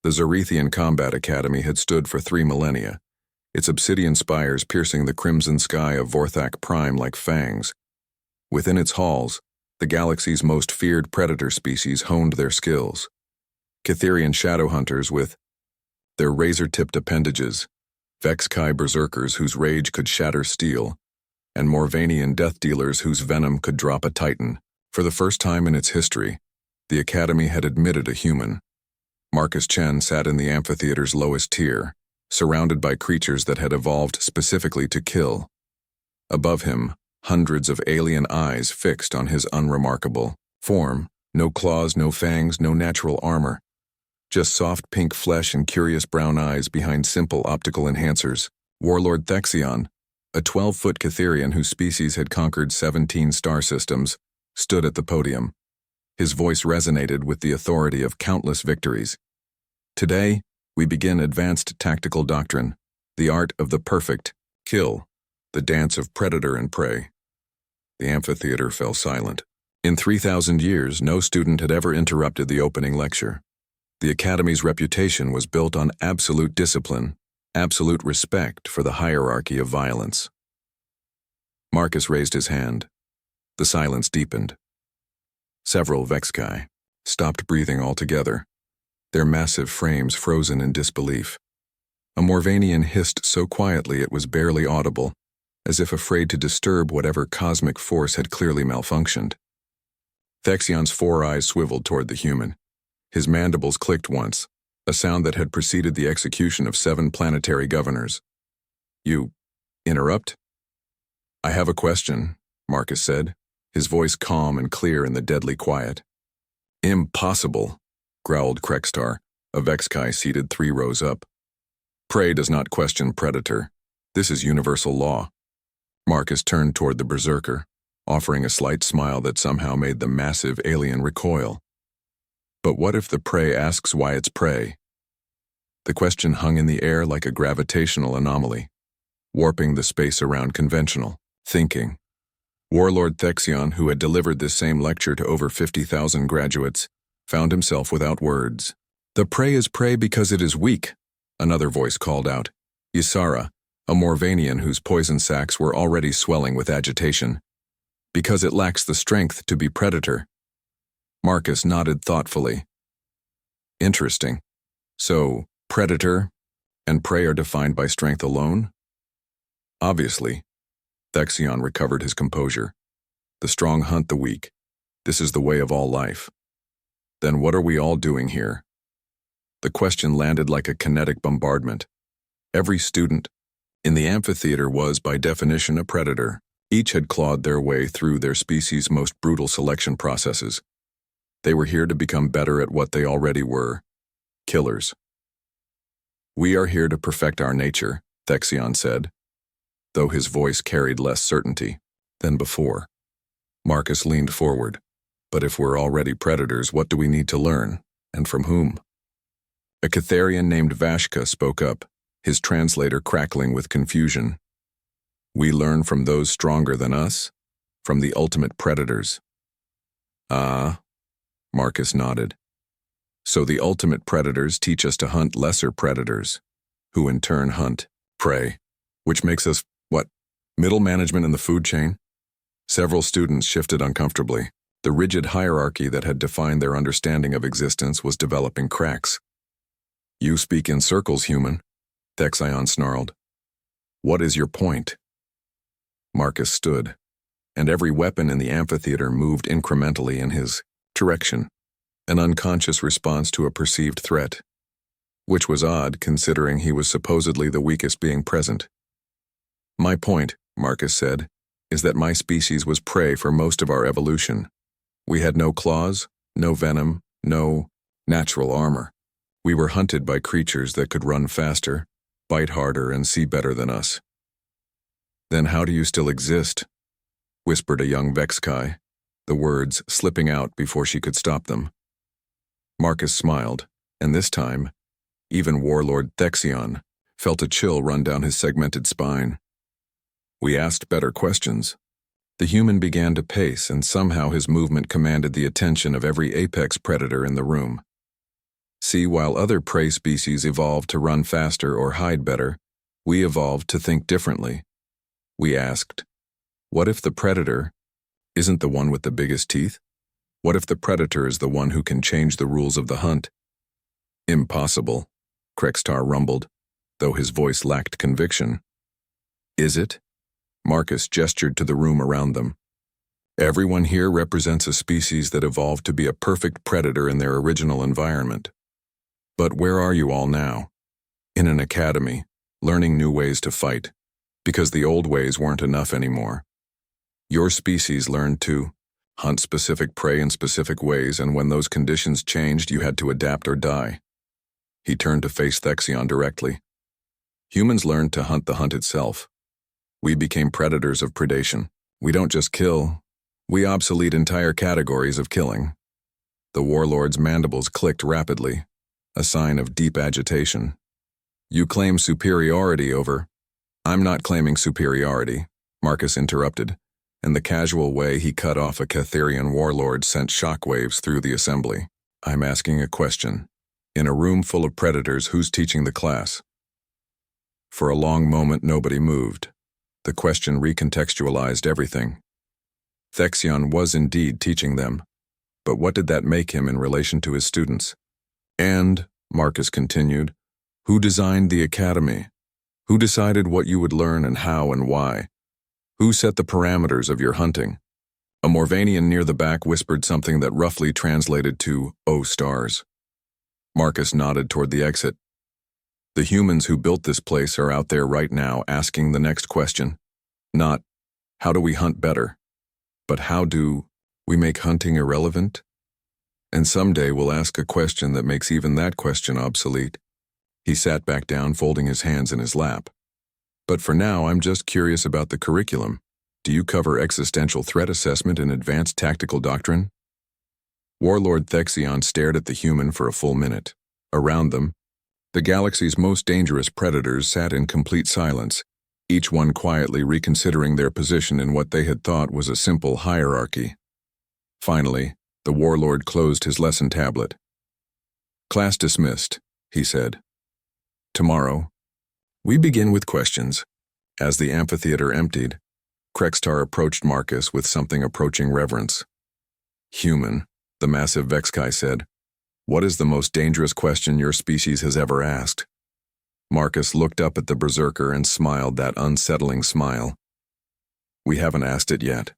The Zorethian Combat Academy had stood for 3 millennia, its obsidian spires piercing the crimson sky of Vorthak Prime like fangs. Within its halls, the galaxy's most feared predator species honed their skills. Catherian shadow hunters with their razor-tipped appendages, Vexkai berserkers whose rage could shatter steel, and Morvanian death dealers whose venom could drop a titan. For the first time in its history, the Academy had admitted a human. Marcus Chen sat in the amphitheater's lowest tier, surrounded by creatures that had evolved specifically to kill. Above him, hundreds of alien eyes fixed on his unremarkable form, no claws, no fangs, no natural armor. Just soft pink flesh and curious brown eyes behind simple optical enhancers. Warlord Thexion, a 12-foot Catherian whose species had conquered 17 star systems, stood at the podium. His voice resonated with the authority of countless victories. Today, we begin advanced tactical doctrine, the art of the perfect kill, the dance of predator and prey. The amphitheater fell silent. In 3,000 years, no student had ever interrupted the opening lecture. The Academy's reputation was built on absolute discipline, absolute respect for the hierarchy of violence. Marcus raised his hand. The silence deepened. Several Vexkai stopped breathing altogether, their massive frames frozen in disbelief. A Morvanian hissed so quietly it was barely audible, as if afraid to disturb whatever cosmic force had clearly malfunctioned. Thexion's 4 eyes swiveled toward the human. His mandibles clicked once, a sound that had preceded the execution of 7 planetary governors. "You interrupt?" "I have a question," Marcus said, his voice calm and clear in the deadly quiet. "Impossible," growled Krextar, a Vexkai seated 3 rows up. "Prey does not question predator. This is universal law." Marcus turned toward the berserker, offering a slight smile that somehow made the massive alien recoil. "But what if the prey asks why it's prey?" The question hung in the air like a gravitational anomaly, warping the space around conventional thinking. Warlord Thexion, who had delivered this same lecture to over 50,000 graduates, found himself without words. "The prey is prey because it is weak," another voice called out. Ysara, a Morvanian whose poison sacs were already swelling with agitation. "Because it lacks the strength to be predator." Marcus nodded thoughtfully. "Interesting. So, predator and prey are defined by strength alone?" "Obviously." Thexion recovered his composure. "The strong hunt the weak. This is the way of all life." "Then what are we all doing here?" The question landed like a kinetic bombardment. Every student in the amphitheater was, by definition, a predator. Each had clawed their way through their species' most brutal selection processes. They were here to become better at what they already were: killers. "We are here to perfect our nature," Thexion said, though his voice carried less certainty than before. Marcus leaned forward. "But if we're already predators, what do we need to learn, and from whom?" A Catherian named Vashka spoke up, his translator crackling with confusion. "We learn from those stronger than us, from the ultimate predators." "Ah," Marcus nodded. "So the ultimate predators teach us to hunt lesser predators, who in turn hunt prey, which makes us, what, middle management in the food chain?" Several students shifted uncomfortably. The rigid hierarchy that had defined their understanding of existence was developing cracks. "You speak in circles, human," Thexion snarled. "What is your point?" Marcus stood, and every weapon in the amphitheater moved incrementally in his direction, an unconscious response to a perceived threat, which was odd considering he was supposedly the weakest being present. "My point," Marcus said, "is that my species was prey for most of our evolution. We had no claws, no venom, no natural armor. We were hunted by creatures that could run faster, bite harder, and see better than us." "Then how do you still exist?" whispered a young Vexkai, the words slipping out before she could stop them. Marcus smiled, and this time, even Warlord Thexion felt a chill run down his segmented spine. "We asked better questions." The human began to pace, and somehow his movement commanded the attention of every apex predator in the room. See, while other prey species evolved to run faster or hide better, we evolved to think differently. We asked, what if the predator isn't the one with the biggest teeth? What if the predator is the one who can change the rules of the hunt? Impossible, Krextar rumbled, though his voice lacked conviction. Is it? Marcus gestured to the room around them. Everyone here represents a species that evolved to be a perfect predator in their original environment. But where are you all now? In an academy, learning new ways to fight, because the old ways weren't enough anymore. Your species learned to hunt specific prey in specific ways, and when those conditions changed, you had to adapt or die. He turned to face Thexion directly. Humans learned to hunt the hunt itself. We became predators of predation. We don't just kill, we obsolete entire categories of killing. The warlord's mandibles clicked rapidly, a sign of deep agitation. You claim superiority over... I'm not claiming superiority, Marcus interrupted, and the casual way he cut off a Catherian warlord sent shockwaves through the assembly. I'm asking a question. In a room full of predators, who's teaching the class? For a long moment, nobody moved. The question recontextualized everything. Thexion was indeed teaching them, but what did that make him in relation to his students? And, Marcus continued, who designed the academy? Who decided what you would learn and how and why? Who set the parameters of your hunting? A Morvanian near the back whispered something that roughly translated to, "Oh, stars." Marcus nodded toward the exit. The humans who built this place are out there right now asking the next question. Not, how do we hunt better? But how do we make hunting irrelevant? And someday we'll ask a question that makes even that question obsolete. He sat back down, folding his hands in his lap. But for now, I'm just curious about the curriculum. Do you cover existential threat assessment and advanced tactical doctrine? Warlord Thexion stared at the human for a full minute. Around them, the galaxy's most dangerous predators sat in complete silence, each one quietly reconsidering their position in what they had thought was a simple hierarchy. Finally, the warlord closed his lesson tablet. Class dismissed, he said. Tomorrow, we begin with questions. As the amphitheater emptied, Krextar approached Marcus with something approaching reverence. Human, the massive Vexkai said, what is the most dangerous question your species has ever asked? Marcus looked up at the berserker and smiled that unsettling smile. We haven't asked it yet.